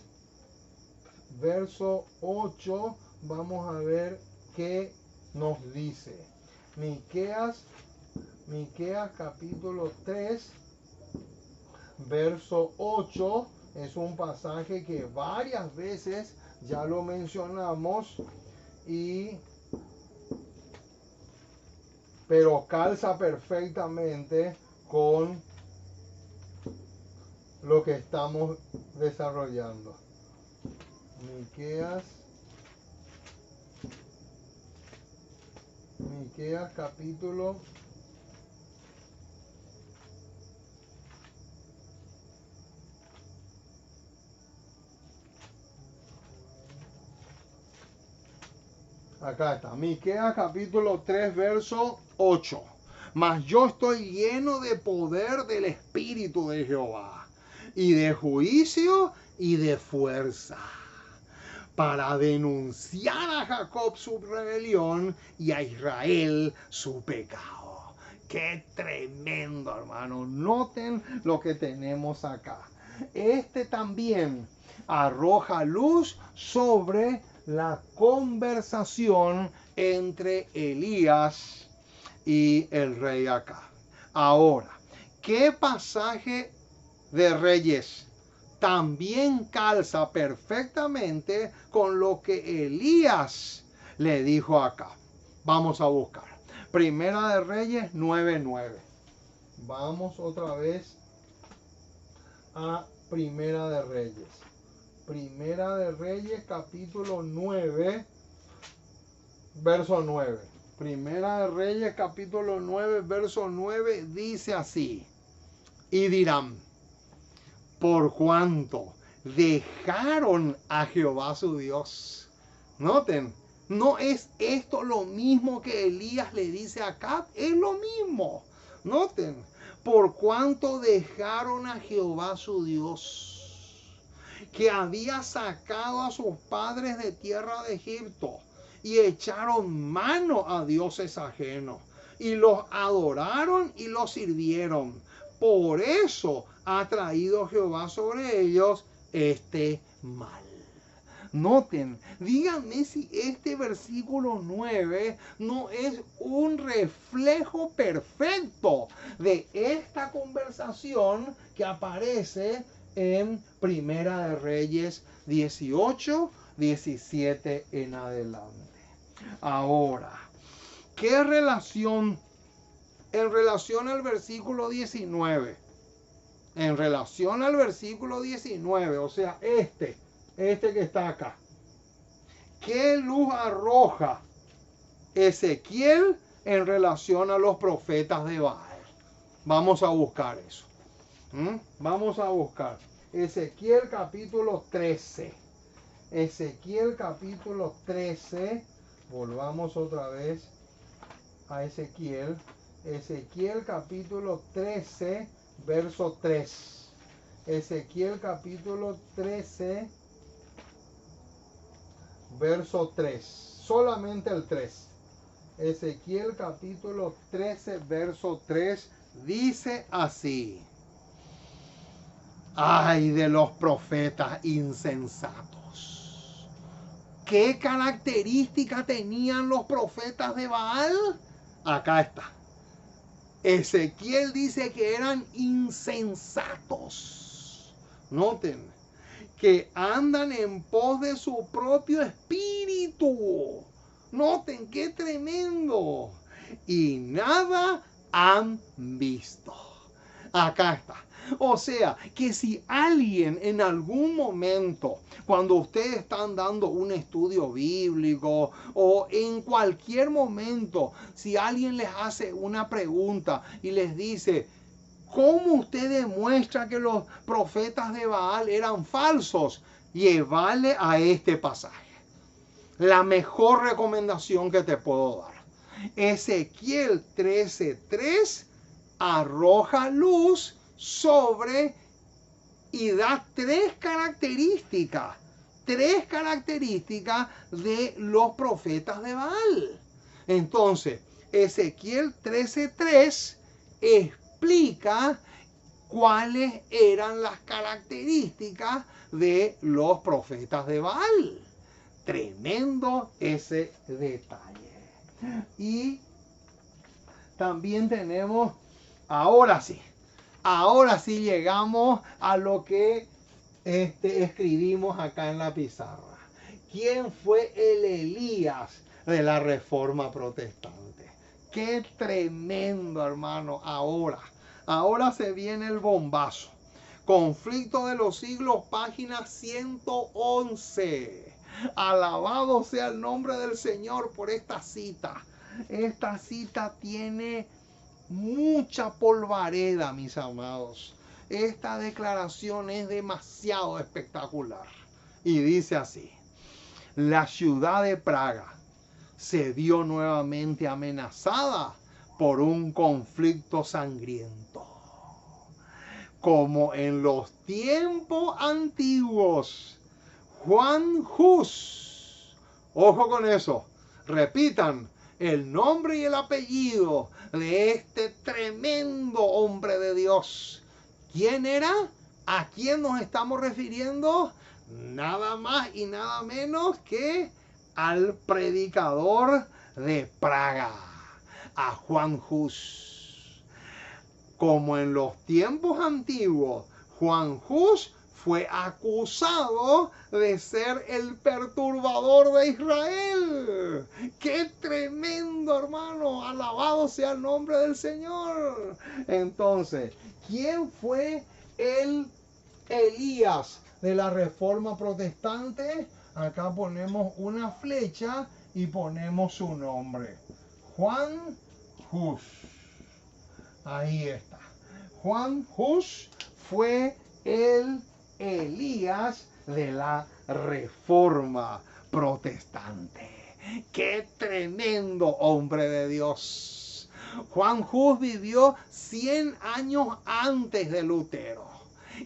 verso 8. Vamos a ver qué nos dice. Miqueas capítulo 3, verso 8. Es un pasaje que varias veces ya lo mencionamos, pero calza perfectamente con lo que estamos desarrollando. Miqueas capítulo 3, verso 8. Mas yo estoy lleno de poder del Espíritu de Jehová, y de juicio y de fuerza, para denunciar a Jacob su rebelión y a Israel su pecado. Qué tremendo, hermano. Noten lo que tenemos acá. Este también arroja luz sobre la conversación entre Elías y el rey Acab. Ahora, ¿qué pasaje de Reyes también calza perfectamente con lo que Elías le dijo a Acab? Vamos a buscar. Primera de Reyes 9:9. Vamos otra vez a Primera de Reyes. Primera de Reyes capítulo 9, verso 9. Primera de Reyes capítulo 9, verso 9 dice así: y dirán, por cuanto dejaron a Jehová su Dios. Noten, no es esto lo mismo que Elías le dice a Acab, es lo mismo. Noten, por cuanto dejaron a Jehová su Dios, que había sacado a sus padres de tierra de Egipto, y echaron mano a dioses ajenos, y los adoraron y los sirvieron. Por eso ha traído Jehová sobre ellos este mal. Noten, díganme si este versículo 9 no es un reflejo perfecto de esta conversación que aparece en Primera de Reyes 18, 17 en adelante. Ahora, ¿qué relación en relación al versículo 19? En relación al versículo 19, o sea, este que está acá. ¿Qué luz arroja Ezequiel en relación a los profetas de Baal? Vamos a buscar eso. Vamos a buscar Ezequiel capítulo 13. Ezequiel capítulo 13, Volvamos otra vez a Ezequiel. Ezequiel capítulo 13, verso 3. Ezequiel capítulo 13, verso 3. Solamente el 3. Ezequiel capítulo 13, verso 3 dice así. Ay de los profetas insensatos. ¿Qué característica tenían los profetas de Baal? Acá está. Ezequiel dice que eran insensatos. Noten que andan en pos de su propio espíritu. Noten qué tremendo. Y nada han visto. Acá está. O sea, que si alguien en algún momento, cuando ustedes están dando un estudio bíblico o en cualquier momento, si alguien les hace una pregunta y les dice, ¿cómo usted demuestra que los profetas de Baal eran falsos? Llévale a este pasaje. La mejor recomendación que te puedo dar. Ezequiel 13:3 arroja luz sobre y da tres características de los profetas de Baal. Entonces, Ezequiel 13:3 explica cuáles eran las características de los profetas de Baal. Tremendo ese detalle. Y también tenemos, ahora sí llegamos a lo que escribimos acá en la pizarra. ¿Quién fue el Elías de la Reforma Protestante? Qué tremendo, hermano. Ahora se viene el bombazo. Conflicto de los Siglos, página 111. Alabado sea el nombre del Señor por esta cita. Esta cita tiene mucha polvareda, mis amados. Esta declaración es demasiado espectacular. Y dice así: la ciudad de Praga se vio nuevamente amenazada por un conflicto sangriento. Como en los tiempos antiguos, Juan Hus, ojo con eso, repitan el nombre y el apellido de este tremendo hombre de Dios. ¿Quién era? ¿A quién nos estamos refiriendo? Nada más y nada menos que al predicador de Praga, a Juan Hus. Como en los tiempos antiguos, Juan Hus fue acusado de ser el perturbador de Israel. ¡Qué tremendo, hermano! Alabado sea el nombre del Señor. Entonces, ¿quién fue el Elías de la Reforma Protestante? Acá ponemos una flecha y ponemos su nombre. Juan Hus. Ahí está. Juan Hus fue el Elías de la Reforma Protestante. ¡Qué tremendo hombre de Dios! Juan Hus vivió 100 años antes de Lutero.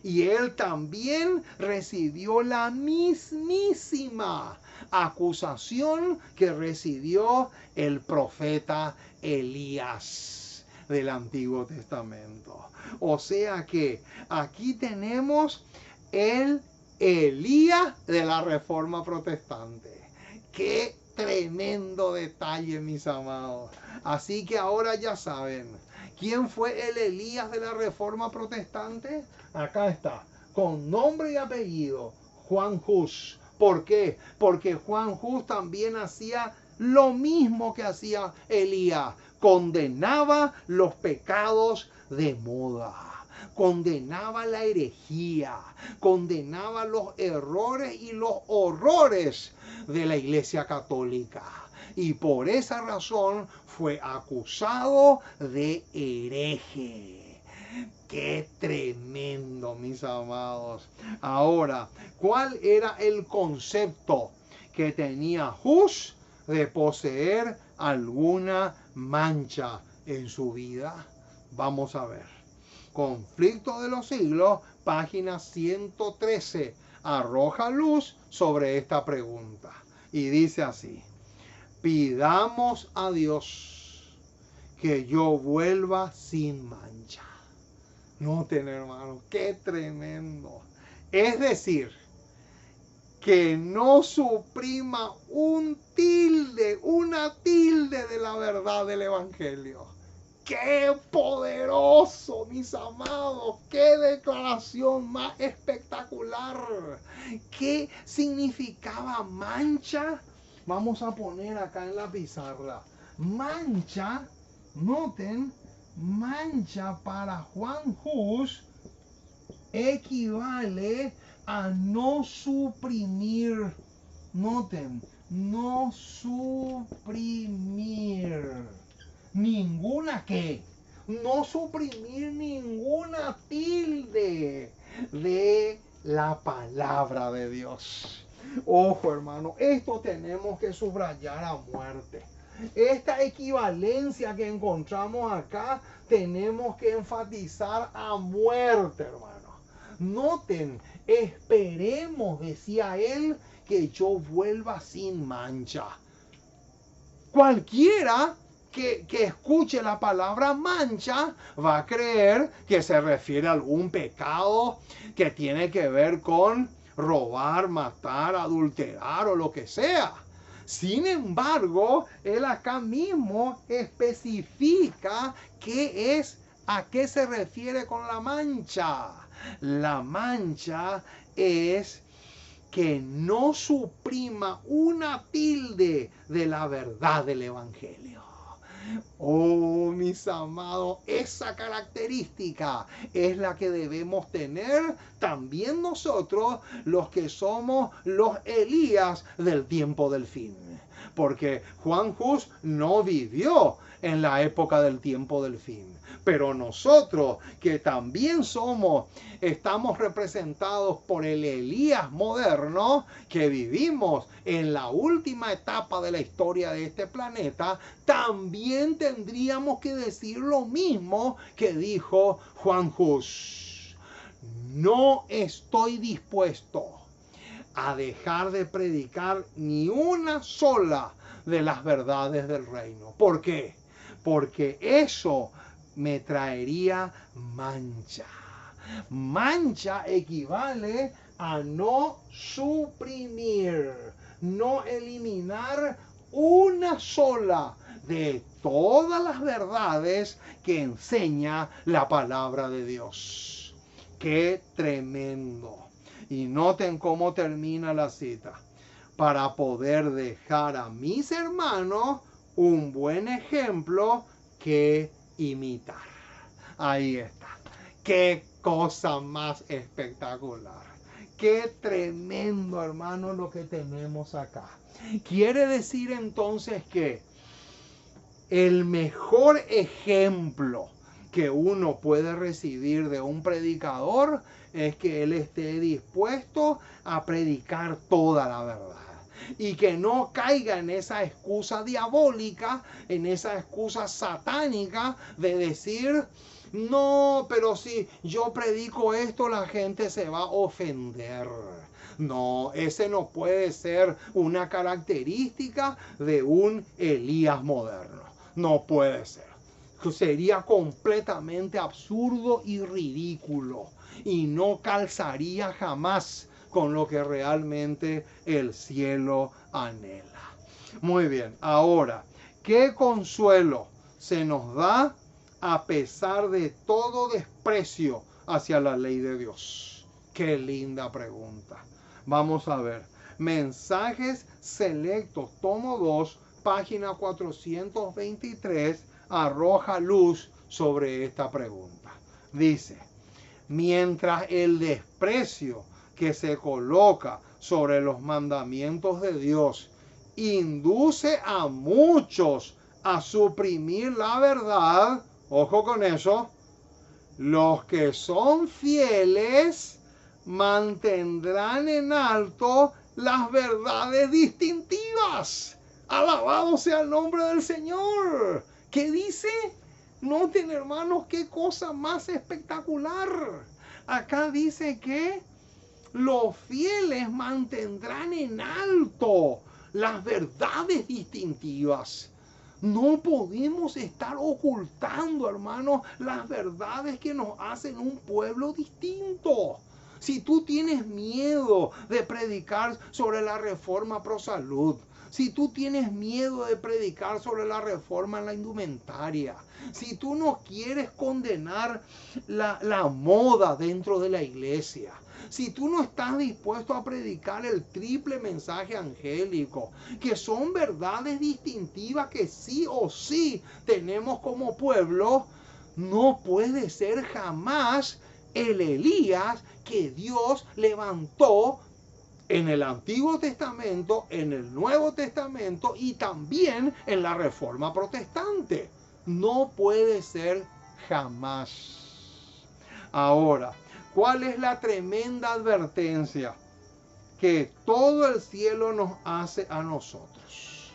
Y él también recibió la mismísima acusación que recibió el profeta Elías del Antiguo Testamento. O sea que aquí tenemos el Elías de la Reforma Protestante. ¡Qué tremendo detalle, mis amados! Así que ahora ya saben, ¿quién fue el Elías de la Reforma Protestante? Acá está, con nombre y apellido, Juan Hus. ¿Por qué? Porque Juan Hus también hacía lo mismo que hacía Elías. Condenaba los pecados de moda. Condenaba la herejía, condenaba los errores y los horrores de la Iglesia Católica. Y por esa razón fue acusado de hereje. ¡Qué tremendo, mis amados! Ahora, ¿cuál era el concepto que tenía Hus de poseer alguna mancha en su vida? Vamos a ver. Conflicto de los siglos, página 113, arroja luz sobre esta pregunta. Y dice así: pidamos a Dios que yo vuelva sin mancha. Noten, hermano, qué tremendo. Es decir, que no suprima una tilde de la verdad del Evangelio. ¡Qué poderoso, mis amados! ¡Qué declaración más espectacular! ¿Qué significaba mancha? Vamos a poner acá en la pizarra. Mancha, noten, mancha para Juan Hus equivale a no suprimir. Noten, no suprimir. Ninguna qué. No suprimir ninguna tilde de la palabra de Dios. Ojo, hermano, esto tenemos que subrayar a muerte. Esta equivalencia que encontramos acá tenemos que enfatizar a muerte, hermano. Noten, esperemos, decía él, que yo vuelva sin mancha. Cualquiera que escuche la palabra mancha va a creer que se refiere a algún pecado que tiene que ver con robar, matar, adulterar o lo que sea. Sin embargo, él acá mismo especifica a qué se refiere con la mancha. La mancha es que no suprima una tilde de la verdad del Evangelio. Oh, mis amados, esa característica es la que debemos tener también nosotros, los que somos los Elías del tiempo del fin. Porque Juan Hus no vivió en la época del tiempo del fin. Pero nosotros, que también estamos representados por el Elías moderno, que vivimos en la última etapa de la historia de este planeta, también tendríamos que decir lo mismo que dijo Juan Hus. No estoy dispuesto a dejar de predicar ni una sola de las verdades del reino. ¿Por qué? Porque eso me traería mancha. Mancha equivale a no suprimir, no eliminar una sola de todas las verdades que enseña la palabra de Dios. ¡Qué tremendo! Y noten cómo termina la cita. Para poder dejar a mis hermanos un buen ejemplo que imitar. Ahí está. Qué cosa más espectacular. Qué tremendo, hermano, lo que tenemos acá. Quiere decir entonces que el mejor ejemplo que uno puede recibir de un predicador es que él esté dispuesto a predicar toda la verdad. Y que no caiga en esa excusa diabólica, en esa excusa satánica de decir, no, pero si yo predico esto, la gente se va a ofender. No, ese no puede ser una característica de un Elías moderno. No puede ser. Sería completamente absurdo y ridículo. Y no calzaría jamás con lo que realmente el cielo anhela. Muy bien, ahora, ¿qué consuelo se nos da a pesar de todo desprecio hacia la ley de Dios? Qué linda pregunta. Vamos a ver. Mensajes selectos, tomo 2, página 423, arroja luz sobre esta pregunta. Dice, mientras el desprecio que se coloca sobre los mandamientos de Dios induce a muchos a suprimir la verdad, ojo con eso, los que son fieles mantendrán en alto las verdades distintivas. Alabado sea el nombre del Señor. ¿Qué dice? Noten, hermanos, qué cosa más espectacular. Acá dice que los fieles mantendrán en alto las verdades distintivas. No podemos estar ocultando, hermanos, las verdades que nos hacen un pueblo distinto. Si tú tienes miedo de predicar sobre la reforma pro salud, si tú tienes miedo de predicar sobre la reforma en la indumentaria, si tú no quieres condenar la moda dentro de la iglesia, si tú no estás dispuesto a predicar el triple mensaje angélico, que son verdades distintivas que sí o sí tenemos como pueblo, no puede ser jamás el Elías que Dios levantó en el Antiguo Testamento, en el Nuevo Testamento y también en la Reforma Protestante. No puede ser jamás. Ahora, ¿cuál es la tremenda advertencia que todo el cielo nos hace a nosotros?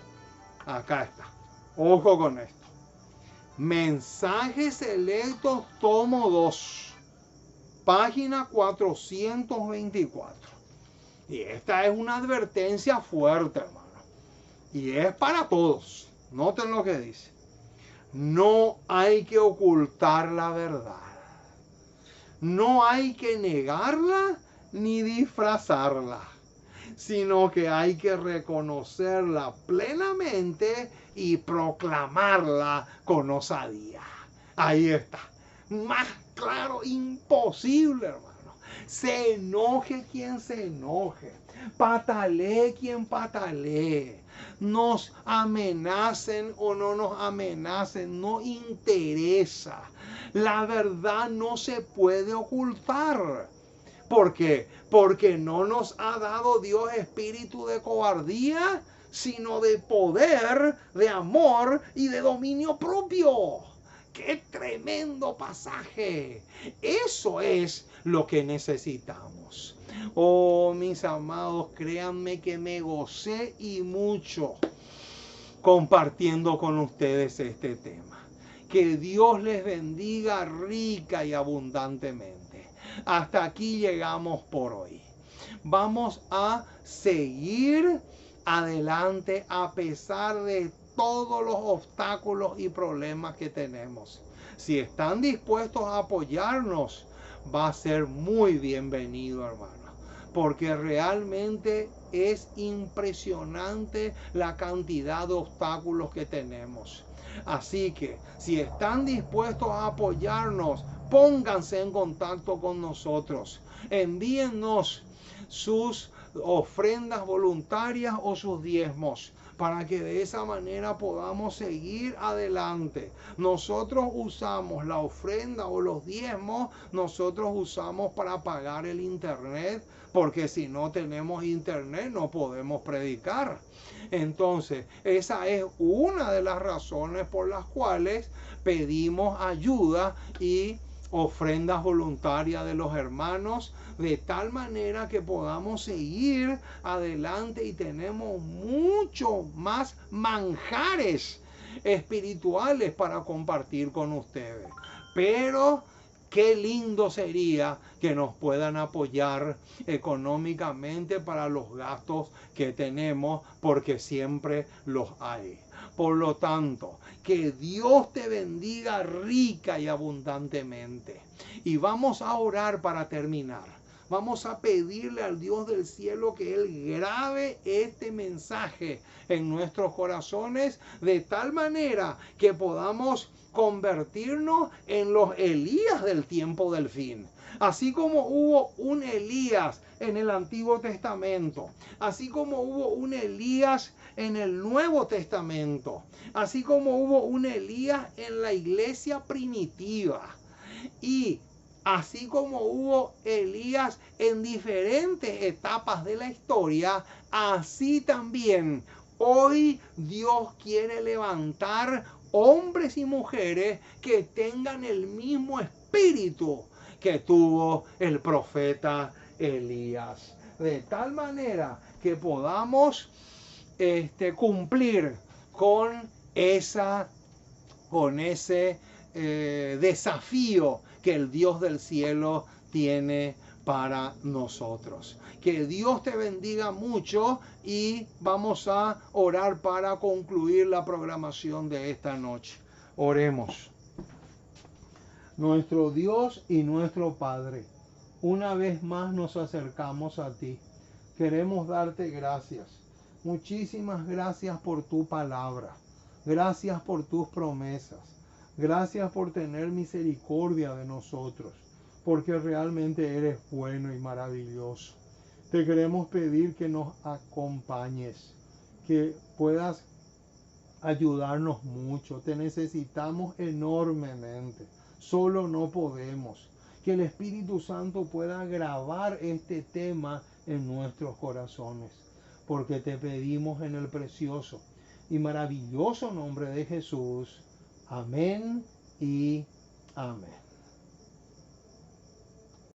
Acá está. Ojo con esto. Mensajes Selectos, tomo 2, página 424. Y esta es una advertencia fuerte, hermano. Y es para todos. Noten lo que dice. No hay que ocultar la verdad. No hay que negarla ni disfrazarla, sino que hay que reconocerla plenamente y proclamarla con osadía. Ahí está. Más claro, imposible, hermano. Se enoje quien se enoje, patalee quien patalee, nos amenacen o no nos amenacen, no interesa. La verdad no se puede ocultar. ¿Por qué? Porque no nos ha dado Dios espíritu de cobardía, sino de poder, de amor y de dominio propio. ¡Qué tremendo pasaje! Eso es lo que necesitamos. Oh, mis amados, créanme que me gocé y mucho compartiendo con ustedes este tema. Que Dios les bendiga rica y abundantemente. Hasta aquí llegamos por hoy. Vamos a seguir adelante a pesar de todos los obstáculos y problemas que tenemos. Si están dispuestos a apoyarnos, va a ser muy bienvenido, hermano, porque realmente es impresionante la cantidad de obstáculos que tenemos. Así que si están dispuestos a apoyarnos, pónganse en contacto con nosotros. Envíennos sus ofrendas voluntarias o sus diezmos, para que de esa manera podamos seguir adelante. Nosotros usamos la ofrenda o los diezmos, nosotros usamos para pagar el internet, porque si no tenemos internet no podemos predicar. Entonces, esa es una de las razones por las cuales pedimos ayuda y ofrendas voluntarias de los hermanos, de tal manera que podamos seguir adelante y tenemos mucho más manjares espirituales para compartir con ustedes. Pero qué lindo sería que nos puedan apoyar económicamente para los gastos que tenemos, porque siempre los hay. Por lo tanto, que Dios te bendiga rica y abundantemente. Y vamos a orar para terminar. Vamos a pedirle al Dios del cielo que Él grabe este mensaje en nuestros corazones de tal manera que podamos convertirnos en los Elías del tiempo del fin. Así como hubo un Elías en el Antiguo Testamento, así como hubo un Elías en el Nuevo Testamento, así como hubo un Elías en la iglesia primitiva, y así como hubo Elías en diferentes etapas de la historia, así también hoy Dios quiere levantar hombres y mujeres que tengan el mismo espíritu que tuvo el profeta Elías. De tal manera que podamos cumplir con ese desafío que el Dios del cielo tiene para nosotros. Que Dios te bendiga mucho y vamos a orar para concluir la programación de esta noche. Oremos. Nuestro Dios y nuestro Padre, una vez más nos acercamos a ti. Queremos darte gracias. Muchísimas gracias por tu palabra. Gracias por tus promesas. Gracias por tener misericordia de nosotros, porque realmente eres bueno y maravilloso. Te queremos pedir que nos acompañes, que puedas ayudarnos mucho. Te necesitamos enormemente. Solo no podemos. Que el Espíritu Santo pueda grabar este tema en nuestros corazones, porque te pedimos en el precioso y maravilloso nombre de Jesús. Amén y amén.